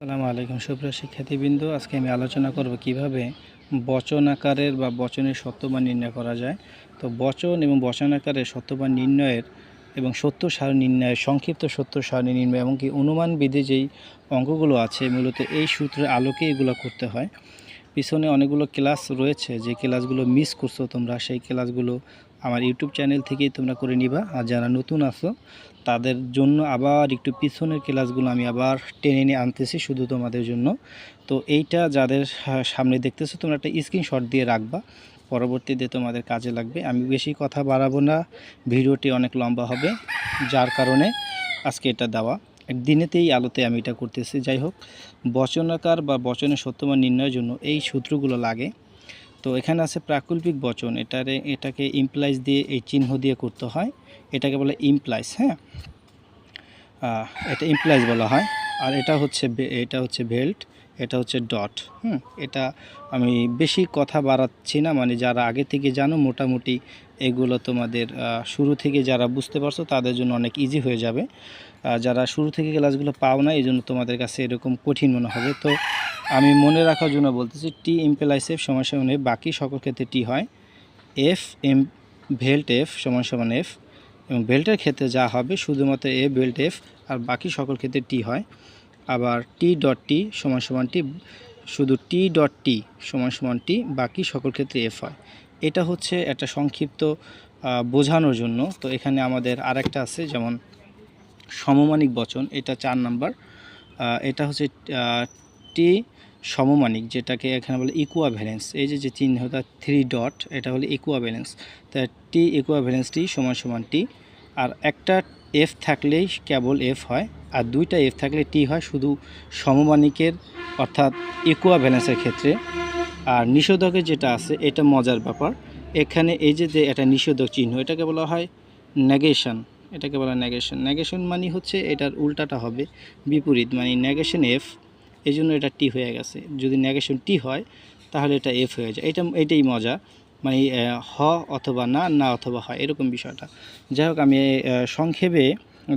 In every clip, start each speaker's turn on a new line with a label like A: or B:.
A: আসসালামু আলাইকুম সুপ্রিয় শিক্ষার্থীবৃন্দ, আজকে আমি আলোচনা করব কিভাবে বচন আকারের বা বচনের সত্যমান নির্ণয় করা যায়। তো বচন এবং বচন আকারের সত্যমান নির্ণয়ের এবং সত্য সারণী নির্ণয়ের সংক্ষিপ্ত সত্য সারণী নির্ণয় এমনকি অনুমান বিধি যেই অঙ্কগুলো আছে মূলত এই সূত্রের আলোকে এগুলো করতে হয়। পিছনে অনেকগুলো ক্লাস রয়েছে, যে ক্লাসগুলো মিস করছো তোমরা সেই ক্লাসগুলো আমার ইউটিউব চ্যানেল থেকেই তোমরা করে নিবা। আর যারা নতুন আছো তাদের জন্য আবার একটু পিছনের ক্লাসগুলো আমি আবার টেনে নিয়ে আনতেছি শুধু তোমাদের জন্য। তো এইটা যাদের সামনে দেখতেছো তোমরা একটা স্ক্রিনশট দিয়ে রাখবা, পরবর্তীতে তোমাদের কাজে লাগবে। আমি বেশি কথা বাড়াবো না, ভিডিওটি অনেক লম্বা হবে, যার কারণে আজকে এটা দেওয়া একদিনেতেই আলোতে আমি এটা করতেছি। যাই হোক, বচনাকার বা বচনের সত্যমান নির্ণয়ের জন্য এই সূত্রগুলো লাগে। তো এখানে আছে প্রাকল্পিক বচন, এটাকে ইমপ্লাইজ দিয়ে এই চিহ্ন দিয়ে করতে হয়, এটাকে বলে ইমপ্লাইজ। হ্যাঁ, এটা ইমপ্লাইজ বলা হয়। আর এটা হচ্ছে ভেল্ট, এটা হচ্ছে ডট। এটা আমি বেশি কথা বাড়াচ্ছি না, মানে যারা আগে থেকে জানো মোটামুটি এগুলো তোমাদের শুরু থেকে যারা বুঝতে পারছো তাদের জন্য অনেক ইজি হয়ে যাবে। যারা শুরু থেকে ক্লাসগুলো পাও না এই জন্য তোমাদের কাছে এরকম কঠিন মনে হবে। তো আমি মনে রাখার জন্য বলতেছি, টি ইমপ্লাইজ এফ সমান সমান এফ, বাকি সকল ক্ষেত্রে টি হয়। এফ এম ভেল্ট এফ সমান সমান এফ, এবং বেল্টের ক্ষেত্রে যা হবে শুধুমাত্র এ বেল্ট এফ, আর বাকি সকল ক্ষেত্রে টি হয়। আবার টি ডট টি সমান সমান টি, শুধু টি ডট টি সমান সমান টি, বাকি সকল ক্ষেত্রে এফ হয়। এটা হচ্ছে একটা সংক্ষিপ্ত বোঝানোর জন্য। তো এখানে আমাদের আরেকটা আছে, যেমন সমমানিক বচন, এটা 4 নাম্বার। এটা হচ্ছে টি সমমানিক, যেটাকে এখানে বলে ইকুয়াভ্যালেন্স। এই যে চিহ্নটা 3 ডট, এটা হলো ইকুয়াভ্যালেন্স। তাই টি ইকুয়াভ্যালেন্স টি সমান সমান টি। আর একটা এফ থাকলেই কেবল এফ হয়, আর দুইটা এফ থাকলে টি হয়, শুধু সমমানিকের অর্থাৎ ইকুয়াভ্যালেন্সের ক্ষেত্রে। আর নিষেধকের যেটা আছে এটা মজার ব্যাপার, এখানে এই যে একটা নিষেধক চিহ্ন, এটাকে বলা হয় নেগেশন। এটাকে বলা হয় নেগেশন। নেগেশন মানে হচ্ছে এটার উল্টাটা হবে বিপরীত, মানে নেগেশন এফ, এই জন্য এটা টি হয়ে গেছে। যদি নেগেশন টি হয় তাহলে এটা এফ হয়ে যায়। এটাই মজা, মানে হ অথবা না, না অথবা হয়, এরকম বিষয়টা। যাই হোক, আমি সংক্ষেপে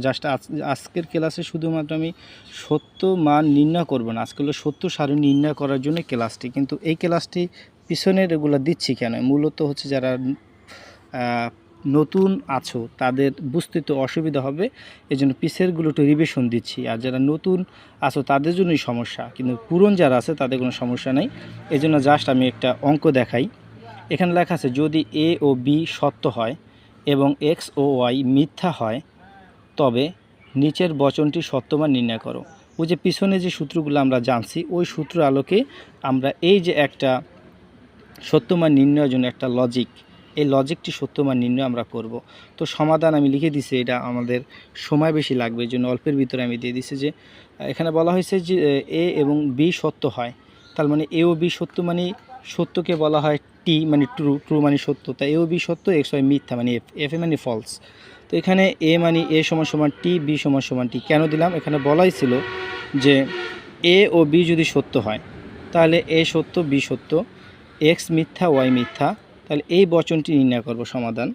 A: জাস্ট আজকের ক্লাসে শুধুমাত্র আমি সত্য মান নির্ণয় করব না, আজকে হলো সত্য সারণী নির্ণয় করার জন্য ক্লাসটি। কিন্তু এই ক্লাসটি পিছনের এগুলো দিচ্ছি কেন, মূলত হচ্ছে যারা নতুন আছো তাদের বুঝতে তো অসুবিধা হবে, এই জন্য পিছেরগুলো একটু রিভিশন দিচ্ছি। আর যারা নতুন আছো তাদের জন্যই সমস্যা, কিন্তু পুরন যারা আছে তাদের কোনো সমস্যা নেই। এই জন্য জাস্ট আমি একটা অঙ্ক দেখাই। এখানে লেখা আছে, যদি এ ও বি সত্য হয় এবং এক্স ও ওয়াই মিথ্যা হয় তবে নিচের বচনটি সত্যমান নির্ণয় করো। ওই যে পিছনে যে সূত্রগুলো আমরা জানছি ওই সূত্র আলোকে আমরা এই যে একটা সত্যমান নির্ণয়ের জন্য একটা লজিক, এই লজিকটি সত্যমান নির্ণয় আমরা করব। তো সমাধান আমি লিখে দিছি, এটা আমাদের সময় বেশি লাগবে, এই জন্য অল্পের ভিতরে আমি দিয়ে দিছি। যে এখানে বলা হয়েছে যে এ এবং বি সত্য হয়, তার মানে এ ও বি সত্য, মানে সত্যকে বলা হয় টি, মানে ট্রু, ট্রু মানে সত্য। তাই এ ও বি সত্য, এক্স ওয়াই মিথ্যা মানে এফ, এফ এ মানে ফলস। তো এখানে এ মানে এ সমান সমান টি, বি সমান সমান টি কেন দিলাম, এখানে বলাই ছিল যে এ ও বি যদি সত্য হয় তাহলে এ সত্য, বি সত্য, এক্স মিথ্যা, ওয়াই মিথ্যা, তাহলে এই বচনটি নির্ণয় করব সমাধান।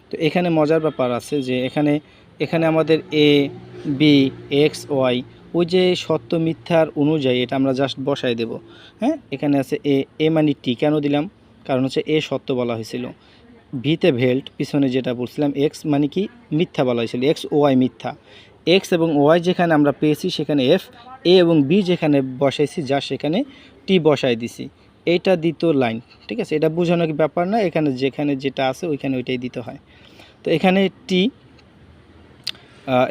A: তো এখানে মজার ব্যাপার আছে যে এখানে আমাদের এ বি এক্স ওয়াই ওই যে সত্য মিথ্যার অনুযায়ী এটা আমরা জাস্ট বসাই দেব। হ্যাঁ, এখানে আছে এ মানে টি কেন দিলাম, কারণ হচ্ছে এ সত্য বলা হয়েছিল, ভিতে ভেল্ট, পিছনে যেটা বলছিলাম এক্স মানে কি মিথ্যা বলা হয়েছিল, এক্স ওয়াই মিথ্যা। এক্স এবং ওয়াই যেখানে আমরা পেয়েছি সেখানে এফ, এ এবং বি যেখানে বসাইছি যা সেখানে টি বসাই দিছি। এইটা দ্বিতীয় লাইন, ঠিক আছে, এটা বোঝানোর ব্যাপার না, যেখানে যেটা আছে ওইখানে ওইটাই দিতে হয়। তো এখানে টি,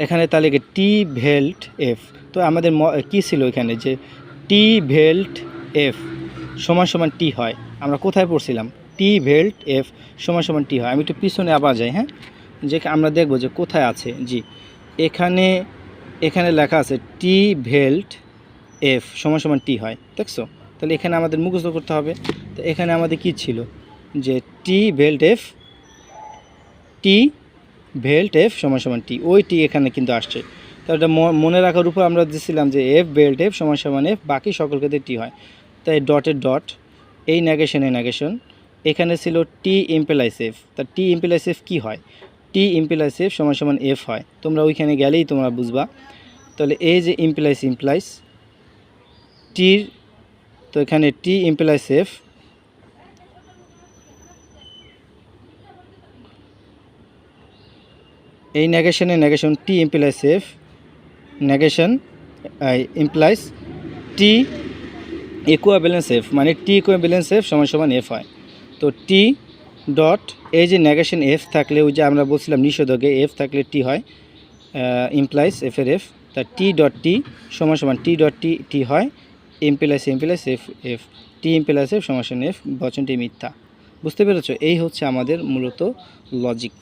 A: এখানে তাহলে টি ভেল্ট এফ। তো আমাদের কি ছিল এখানে, যে টি ভেল্ট এফ সমান সমান টি হয়, আমরা কোথায় পড়ছিলাম, টি ভেল্ট এফ সমান সমান টি হয়। আমি একটু পিছনে আবার যাই, হ্যাঁ, যে আমরা দেখব যে কোথায় আছে। জি, এখানে লেখা আছে টি ভেল্ট এফ সমান সমান টি হয়, দেখছো। তাহলে এখানে আমাদের মুখস্থ করতে হবে। তো এখানে আমাদের কি ছিল, যে টি ভেল্ট এফ সমান সমান টি, ওই টি এখানে কিন্তু আসছে। তো এটা মনে রাখার উপর আমরা দিয়েছিলাম যে এফ বেল্ট এফ সমান সমান এফ, বাকি সকল ক্ষেত্রে টি হয়। তাই ডটের ডট, এই নেগেশন, এখানে ছিল টি ইমপ্লাইস এফ। তা টি ইমপ্লাইস এফ কী হয়, টি ইমপ্লাইস এফ সমান সমান এফ হয়, তোমরা ওইখানে গেলেই তোমরা বুঝবা। তাহলে এই যে ইমপ্লাইস টির, তো এখানে টি ইমপ্লাইস এফ, এই নেগেশন টি ইমপ্লাইস এফ, নেগেশন ইমপ্লাইস টি ইকুইভ্যালেন্স এফ, মানে টি ইকুইভ্যালেন্স এফ সমান সমান এফ হয়। তো টি ডট, এই যে নেগেশন এফ থাকলে, ওই যে আমরা বলছিলাম নিষেধকে এফ থাকলে টি হয়, ইমপ্লাইস এফের এফ, তা টি ডট টি সমান সমান টি ডট টি টি হয় ইমপ্লাইস এফ এফ, টি ইমপ্লাইস এফ সমান সমান এফ, বচনটি মিথ্যা। বুঝতে পেরেছো? এই হচ্ছে আমাদের মূলত লজিক।